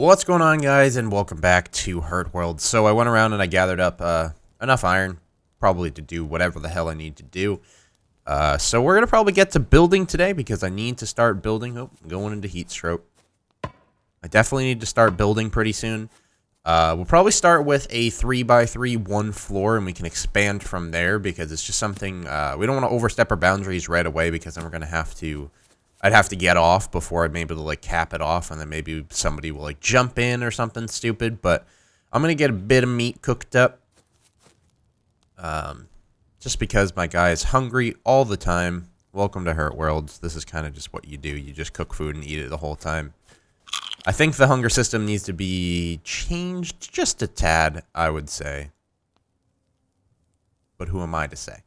What's going on, guys, and welcome back to Hurtworld. So I went around and I gathered up enough iron, probably to do whatever the hell I need to do. So we're going to probably get to building today because I need to start building. Oh, I'm going into heat stroke. I definitely need to start building pretty soon. We'll probably start with a 3x3 one floor, and we can expand from there because it's just something, we don't want to overstep our boundaries right away because then we're going to have to... I'd have to get off before I'm able to, like, cap it off, and then maybe somebody will, like, jump in or something stupid, but I'm going to get a bit of meat cooked up, just because my guy is hungry all the time. Welcome to Hurtworld. This is kind of just what you do. You just cook food and eat it the whole time. I think the hunger system needs to be changed just a tad, I would say. But who am I to say?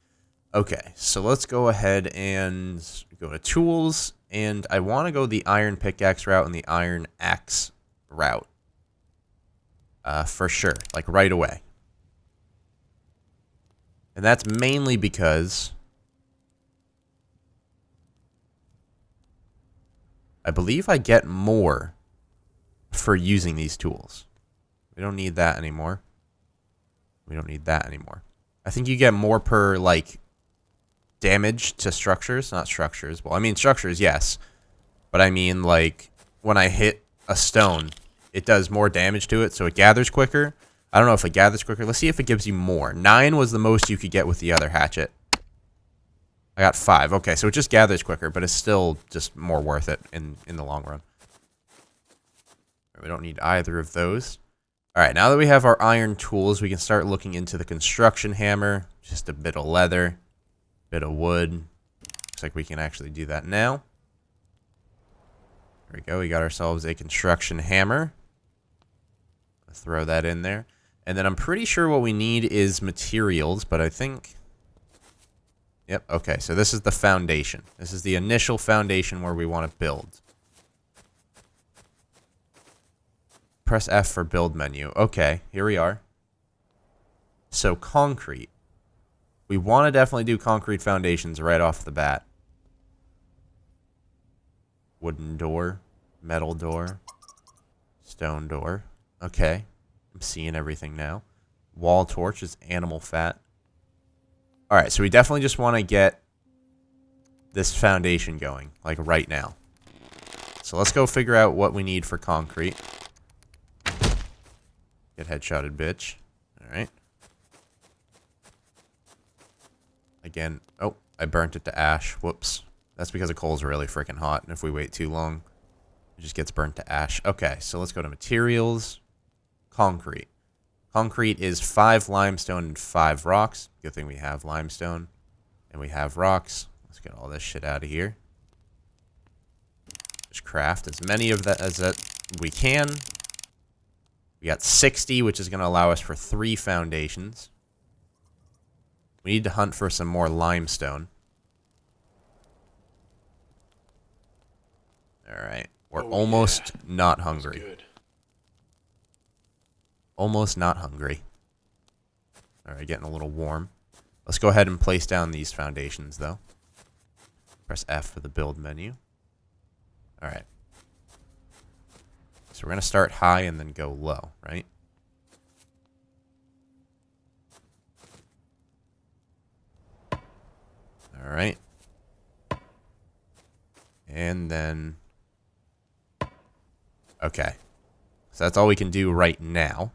Okay, so let's go ahead and go to tools, and I want to go the iron pickaxe route and the iron axe route. For sure, like right away. And that's mainly because I believe I get more for using these tools. We don't need that anymore. We don't need that anymore. I think you get more per, like, damage to structures, not structures. Well, I mean structures, yes. But I mean, like, when I hit a stone, it does more damage to it, so it gathers quicker. I don't know if it gathers quicker. Let's see if it gives you more. 9 was the most you could get with the other hatchet. I got 5. Okay, so it just gathers quicker, but it's still just more worth it in the long run. We don't need either of those. Alright, now that we have our iron tools, we can start looking into the construction hammer. Just a bit of leather. Bit of wood. Looks like we can actually do that now. There we go. We got ourselves a construction hammer. Let's throw that in there. And then I'm pretty sure what we need is materials, but I think... Yep, okay. So this is the foundation. This is the initial foundation where we want to build. Press F for build menu. Okay, here we are. So concrete. We want to definitely do concrete foundations right off the bat. Wooden door, metal door, stone door. Okay, I'm seeing everything now. Wall torch is animal fat. Alright, so we definitely just want to get this foundation going, like right now. So let's go figure out what we need for concrete. Get headshotted, bitch. Alright. Again, oh, I burnt it to ash. Whoops. That's because the coal's really freaking hot, and if we wait too long, it just gets burnt to ash. Okay, so let's go to materials. Concrete. Concrete is 5 limestone and 5 rocks. Good thing we have limestone, and we have rocks. Let's get all this shit out of here. Just craft as many of that as that we can. We got 60, which is going to allow us for 3 foundations. We need to hunt for some more limestone. Alright. We're almost not hungry. Almost not hungry. Alright, getting a little warm. Let's go ahead and place down these foundations, though. Press F for the build menu. Alright. So we're going to start high and then go low, right? Alright. And then... Okay. So that's all we can do right now.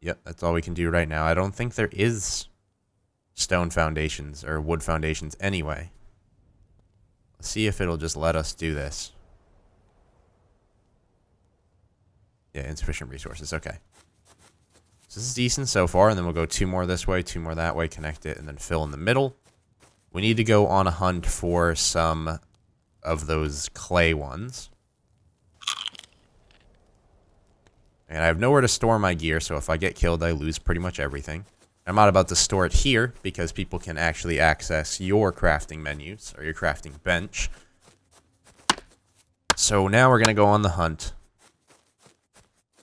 Yep, that's all we can do right now. I don't think there is stone foundations or wood foundations anyway. Let's see if it'll just let us do this. Yeah, insufficient resources. Okay. So this is decent so far, and then we'll go 2 more this way, 2 more that way, connect it, and then fill in the middle. We need to go on a hunt for some of those clay ones. And I have nowhere to store my gear, so if I get killed, I lose pretty much everything. I'm not about to store it here, because people can actually access your crafting menus, or your crafting bench. So now we're going to go on the hunt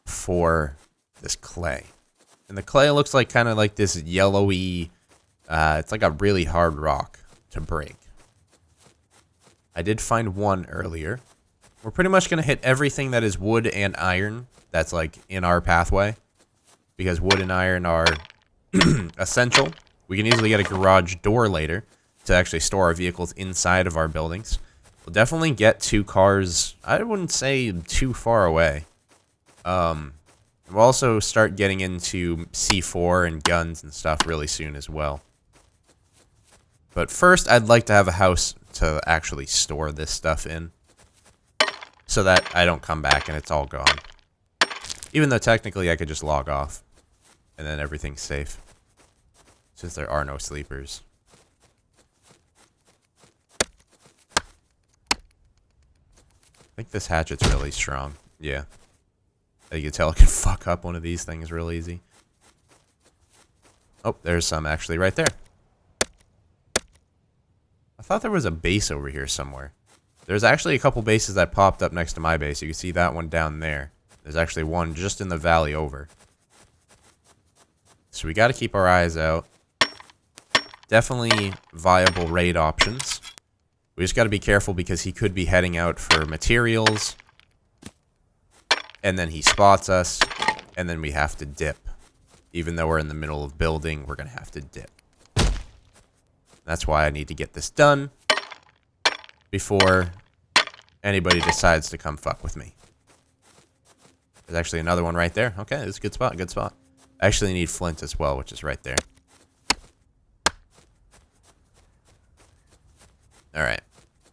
for this clay. And the clay looks like kind of like this yellowy, it's like a really hard rock to break. I did find one earlier. We're pretty much going to hit everything that is wood and iron that's, like, in our pathway. Because wood and iron are essential. We can easily get a garage door later to actually store our vehicles inside of our buildings. We'll definitely get 2 cars, I wouldn't say too far away. We'll also start getting into C4 and guns and stuff really soon as well. But first, I'd like to have a house to actually store this stuff in, so that I don't come back and it's all gone. Even though technically I could just log off, and then everything's safe, since there are no sleepers. I think this hatchet's really strong. Yeah. As you can tell, it can fuck up one of these things real easy. Oh, there's some actually right there. I thought there was a base over here somewhere. There's actually a couple bases that popped up next to my base. You can see that one down there. There's actually one just in the valley over. So we got to keep our eyes out. Definitely viable raid options. We just got to be careful because he could be heading out for materials. And then he spots us. And then we have to dip. Even though we're in the middle of building, we're going to have to dip. That's why I need to get this done before anybody decides to come fuck with me. There's actually another one right there. Okay, this is a good spot, good spot. I actually need flint as well, which is right there. Alright.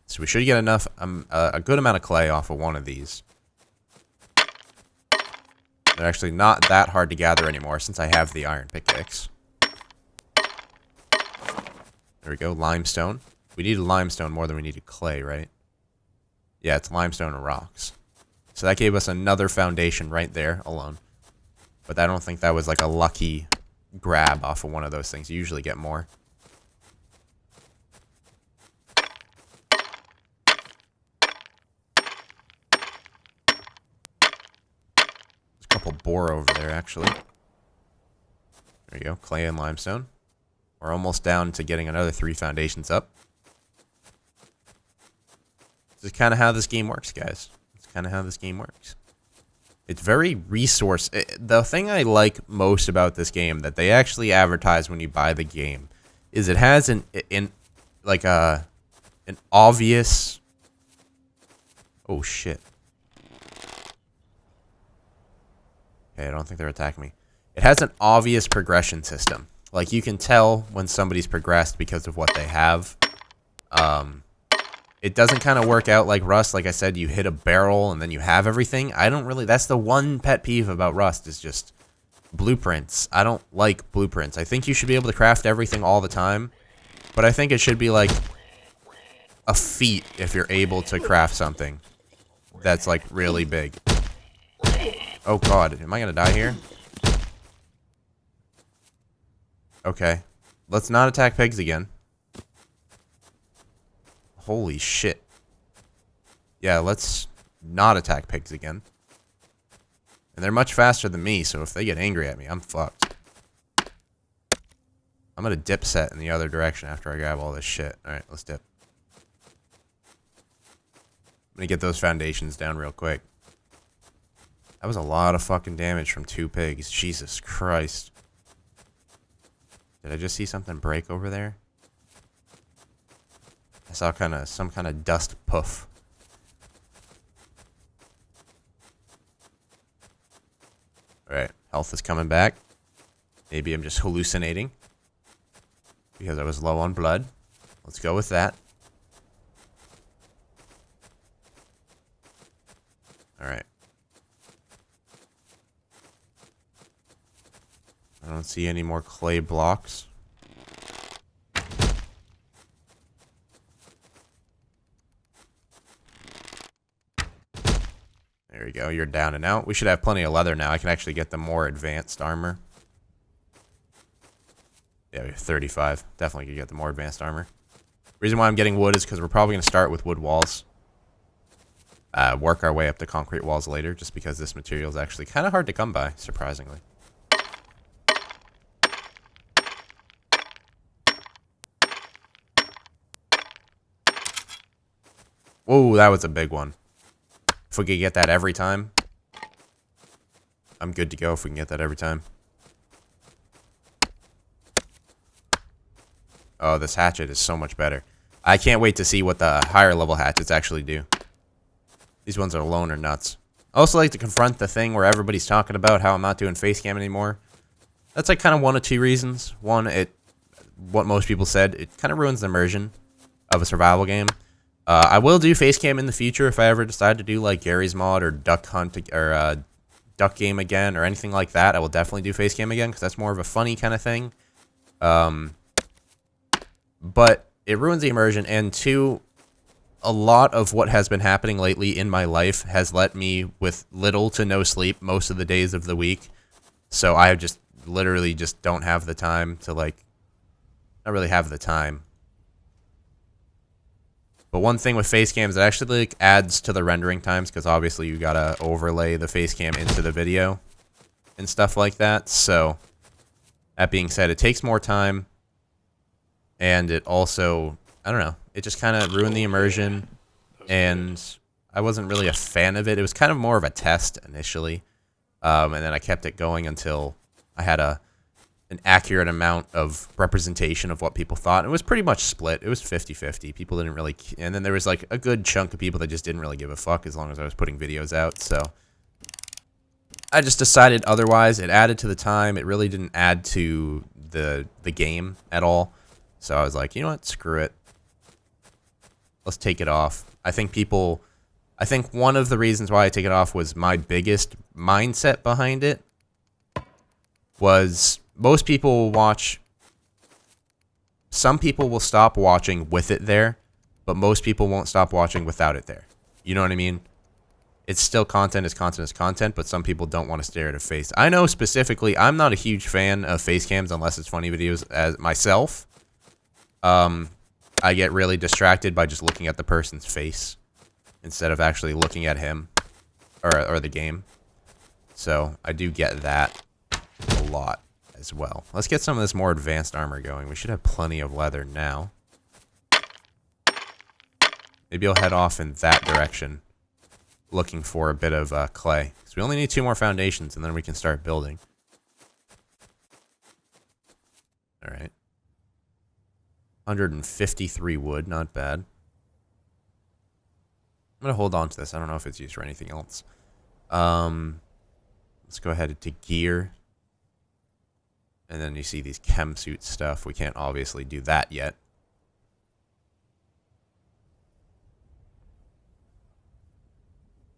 So we should get enough, a good amount of clay off of one of these. They're actually not that hard to gather anymore since I have the iron pickaxe. There we go, limestone. We needed limestone more than we needed clay, right? Yeah, it's limestone and rocks. So that gave us another foundation right there alone. But I don't think that was like a lucky grab off of one of those things. You usually get more. There's a couple boar over there, actually. There you go, clay and limestone. We're almost down to getting another 3 foundations up. This is kind of how this game works, guys. It's kind of how this game works. It's very resource. The thing I like most about this game that they actually advertise when you buy the game is it has an obvious. Oh shit. Okay, I don't think they're attacking me. It has an obvious progression system. Like, you can tell when somebody's progressed because of what they have. It doesn't kind of work out like Rust. Like I said, you hit a barrel and then you have everything. I don't really... That's the one pet peeve about Rust is just blueprints. I don't like blueprints. I think you should be able to craft everything all the time. But I think it should be like a feat if you're able to craft something that's like really big. Oh god, am I gonna die here? Okay. Let's not attack pigs again. Holy shit. Yeah, let's not attack pigs again. And they're much faster than me, so if they get angry at me, I'm fucked. I'm gonna dip set in the other direction after I grab all this shit. Alright, let's dip. I'm gonna get those foundations down real quick. That was a lot of fucking damage from 2 pigs. Jesus Christ. Did I just see something break over there? I saw some kind of dust puff. Alright, health is coming back. Maybe I'm just hallucinating because I was low on blood. Let's go with that. Alright. I don't see any more clay blocks. There we go, you're down and out. We should have plenty of leather now. I can actually get the more advanced armor. Yeah, we have 35. Definitely could get the more advanced armor. Reason why I'm getting wood is because we're probably going to start with wood walls. Work our way up to concrete walls later, just because this material is actually kind of hard to come by, surprisingly. Whoa, that was a big one. If we could get that every time, I'm good to go if we can get that every time. Oh, this hatchet is so much better. I can't wait to see what the higher level hatchets actually do. These ones alone are nuts. I also like to confront the thing where everybody's talking about how I'm not doing Facecam anymore. That's like kind of one of two reasons. One, what most people said, it kind of ruins the immersion of a survival game. I will do Facecam in the future if I ever decide to do like Gary's Mod or Duck Hunt or Duck Game again or anything like that. I will definitely do Facecam again because that's more of a funny kind of thing. But it ruins the immersion, and two, a lot of what has been happening lately in my life has left me with little to no sleep most of the days of the week. So I just literally just don't have the time to, like, not really have the time. But one thing with Facecam is it actually like adds to the rendering times because obviously you gotta overlay the Facecam into the video and stuff like that. So that being said, it takes more time. And it also, I don't know, it just kind of ruined the immersion, and I wasn't really a fan of it. It was kind of more of a test initially, and then I kept it going until I had an accurate amount of representation of what people thought. It was pretty much split. It was 50-50. People didn't really, and then there was like a good chunk of people that just didn't really give a fuck as long as I was putting videos out, so I just decided otherwise. It added to the time. It really didn't add to the game at all. So I was like, you know what, screw it. Let's take it off. I think one of the reasons why I take it off was my biggest mindset behind it was most people will watch. Some people will stop watching with it there, but most people won't stop watching without it there. You know what I mean? It's still content is content is content, but some people don't want to stare at a face. I know specifically, I'm not a huge fan of face cams unless it's funny videos as myself. I get really distracted by just looking at the person's face instead of actually looking at him or the game. So I do get that a lot as well. Let's get some of this more advanced armor going. We should have plenty of leather now. Maybe I'll head off in that direction looking for a bit of clay. So we only need 2 more foundations and then we can start building. All right. 153 wood, not bad. I'm going to hold on to this. I don't know if it's used for anything else. Let's go ahead to gear. And then you see these chem suit stuff. We can't obviously do that yet.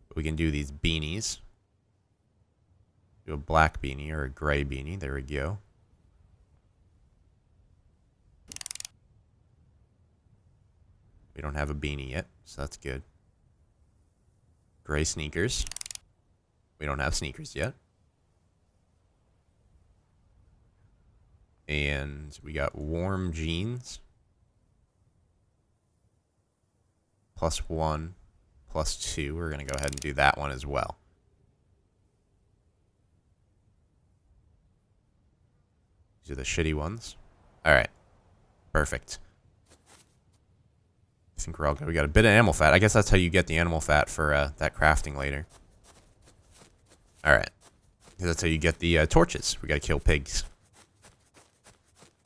But we can do these beanies. Do a black beanie or a gray beanie. There we go. We don't have a beanie yet, so that's good. Gray sneakers. We don't have sneakers yet. And we got warm jeans. +1, +2. We're going to go ahead and do that one as well. These are the shitty ones. All right. Perfect. I think we're all good. We got a bit of animal fat. I guess that's how you get the animal fat for that crafting later. All right. That's how you get the torches. We got to kill pigs.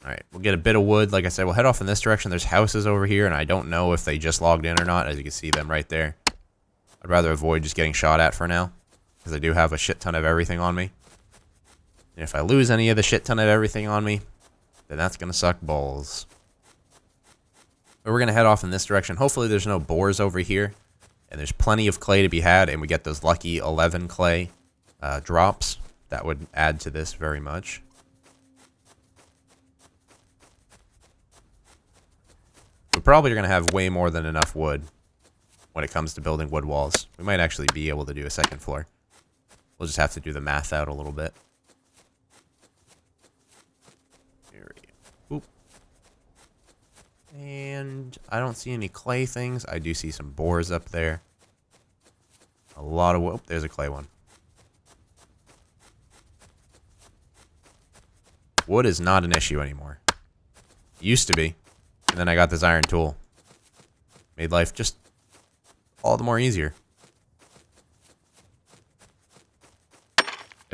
All right. We'll get a bit of wood. Like I said, we'll head off in this direction. There's houses over here, and I don't know if they just logged in or not, as you can see them right there. I'd rather avoid just getting shot at for now, because I do have a shit ton of everything on me. And if I lose any of the shit ton of everything on me, then that's going to suck balls. But we're going to head off in this direction. Hopefully there's no boars over here. And there's plenty of clay to be had. And we get those lucky 11 clay drops. That would add to this very much. We probably are going to have way more than enough wood when it comes to building wood walls. We might actually be able to do a second floor. We'll just have to do the math out a little bit. And I don't see any clay things. I do see some boars up there. A lot of wood. Oh, there's a clay one. Wood is not an issue anymore. Used to be. And then I got this iron tool. Made life just all the more easier.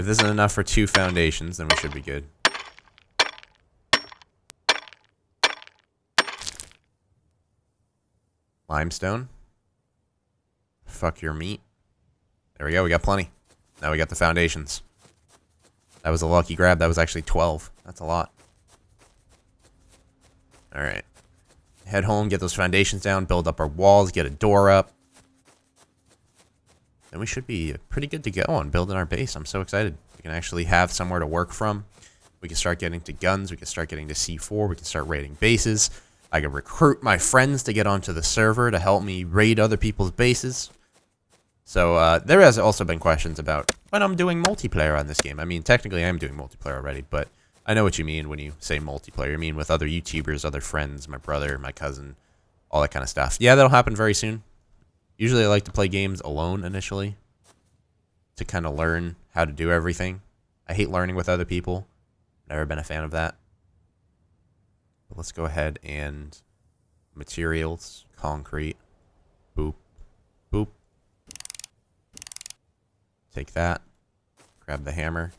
If this is enough for 2 foundations, then we should be good. Limestone. Fuck your meat. There we go. We got plenty. Now we got the foundations. That was a lucky grab. That was actually 12. That's a lot. Alright. Head home, get those foundations down, build up our walls, get a door up. Then we should be pretty good to go on building our base. I'm so excited. We can actually have somewhere to work from. We can start getting to guns. We can start getting to C4. We can start raiding bases. I can recruit my friends to get onto the server to help me raid other people's bases. So there has also been questions about when I'm doing multiplayer on this game. I mean, technically I am doing multiplayer already, but I know what you mean when you say multiplayer. You mean with other YouTubers, other friends, my brother, my cousin, all that kind of stuff. Yeah, that'll happen very soon. Usually I like to play games alone initially to kind of learn how to do everything. I hate learning with other people. Never been a fan of that. But let's go ahead and materials, concrete, boop, boop. Take that. Grab the hammer.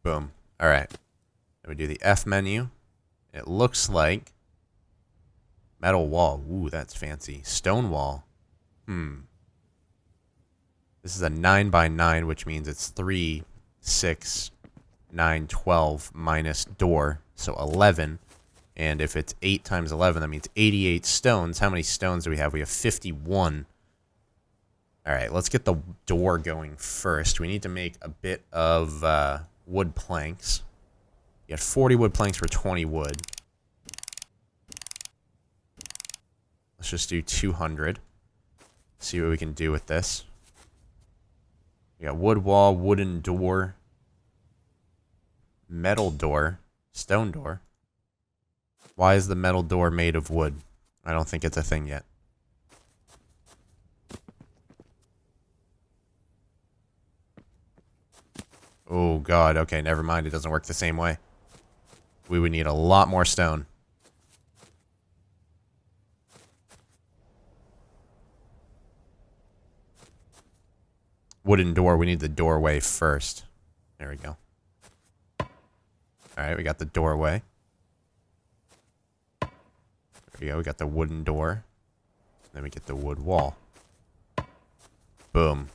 Boom. All right. Then we do the F menu. It looks like metal wall. Ooh, that's fancy. Stone wall. This is a 9 by 9, which means it's 3, 6, 9, 12 minus door. So 11. And if it's 8 times 11, that means 88 stones. How many stones do we have? We have 51. All right, let's get the door going first. We need to make a bit of wood planks. You got 40 wood planks for 20 wood. Let's just do 200. See what we can do with this. We got wood wall, wooden door, metal door, stone door. Why is the metal door made of wood? I don't think it's a thing yet. Oh, God. Okay, never mind. It doesn't work the same way. We would need a lot more stone. Wooden door. We need the doorway first. There we go. Alright, we got the doorway. There we go. We got the wooden door. Then we get the wood wall. Boom.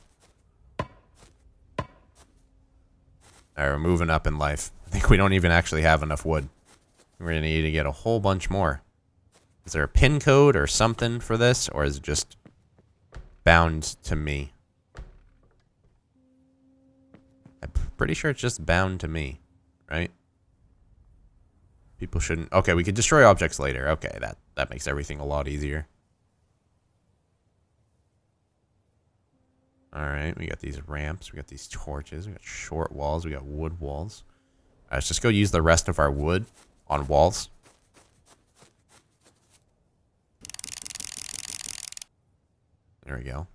Alright, we're moving up in life. I think we don't even actually have enough wood. We're going to need to get a whole bunch more. Is there a pin code or something for this? Or is it just bound to me? I'm pretty sure it's just bound to me, right? People shouldn't... Okay, we could destroy objects later. Okay, that makes everything a lot easier. Alright, we got these ramps. We got these torches. We got short walls. We got wood walls. Alright, let's just go use the rest of our wood on walls. There we go.